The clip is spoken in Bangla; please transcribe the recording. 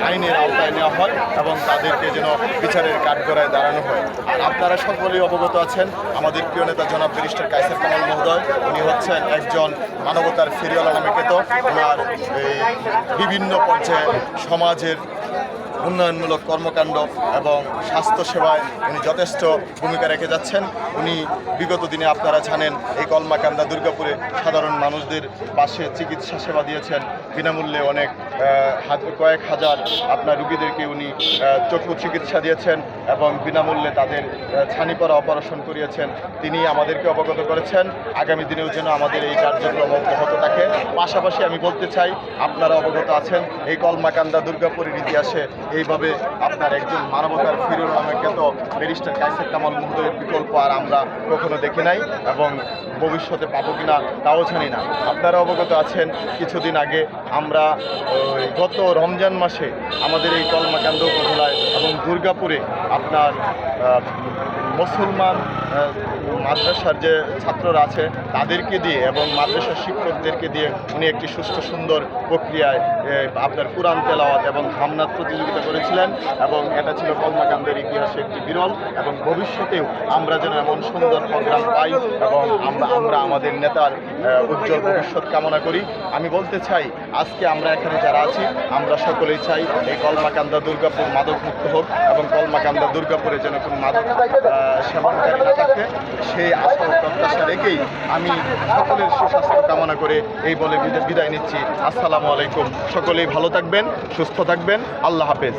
আইনের আওতায় নেওয়া হয় এবং তাদেরকে যেন বিচারের কাঠগড়ায় দাঁড়ানো হয়। আর আপনারা সকলেই অবগত আছেন, আমাদের প্রিয় নেতা জনাব ব্যারিস্টার কায়সার কামাল মহোদয়, উনি হচ্ছেন একজন মানবতার ফেরিওয়ালা নামে খ্যাত। ওনার বিভিন্ন পর্যায়ে সমাজের উন্নয়নমূলক কর্মকাণ্ড এবং স্বাস্থ্যসেবায় উনি যথেষ্ট ভূমিকা রেখে যাচ্ছেন। উনি বিগত দিনে আপনারা জানেন এই কলমাকান্দা দুর্গাপুরে সাধারণ মানুষদের পাশে চিকিৎসা সেবা দিয়েছেন, বিনামূল্যে অনেক কয়েক হাজার আপনার রুগীদেরকে উনি চক্ষু চিকিৎসা দিয়েছেন এবং বিনামূল্যে তাদের ছানিপড়া অপারেশন করিয়েছেন। তিনি আমাদেরকে অবগত করেছেন আগামী দিনেও যেন আমাদের এই কার্যক্রম অব্যাহত থাকে। পাশাপাশি আমি বলতে চাই, আপনারা অবগত আছেন এই কলমাকান্দা দুর্গাপুরের ইতিহাসে এইভাবে আপনার একজন মানবতার ফিরোর নামে খ্যাত ব্যারিস্টার কায়সার কামাল মহোদয়ের বিকল্প আর আমরা কখনো দেখি নাই এবং ভবিষ্যতে পাবো কিনা তাও জানি না। আপনারা অবগত আছেন, কিছুদিন আগে আমরা গত রমজান মাসে আমাদের এই কলমাকান্দা উপজেলায় এবং দুর্গাপুরে আপনার মুসলমান মাদ্রাসার যে ছাত্ররা আছে তাদেরকে দিয়ে এবং মাদ্রাসার শিক্ষকদেরকে দিয়ে উনি একটি সুষ্ঠু সুন্দর প্রক্রিয়ায় আপনার কুরআন তেলাওয়াত এবং ধামনাদ প্রতিযোগিতা করেছিলেন এবং এটা ছিল কলমাকান্দের ইতিহাসে একটি বিরল। এবং ভবিষ্যতেও আমরা যেন এমন সুন্দর প্রোগ্রাম পাই এবং আমরা আমাদের নেতার উজ্জ্বল ভবিষ্যৎ কামনা করি। আমি বলতে চাই, আজকে আমরা এখানে যারা আছি আমরা সকলেই চাই এই কলমাকান্দা দুর্গাপুর মাদকমুক্ত হোক এবং কলমাকান্দা দুর্গাপুরে যেন কোনো মাদক সেবনকারী না থাকে, সেই আশা ও প্রত্যাশা রেখেই আমি সকলের সুস্বাস্থ্য কামনা করে এই বলে বিদায় নিচ্ছি। আসসালামু আলাইকুম। সকলেই ভালো থাকবেন, সুস্থ থাকবেন। আল্লাহ হাফেজ।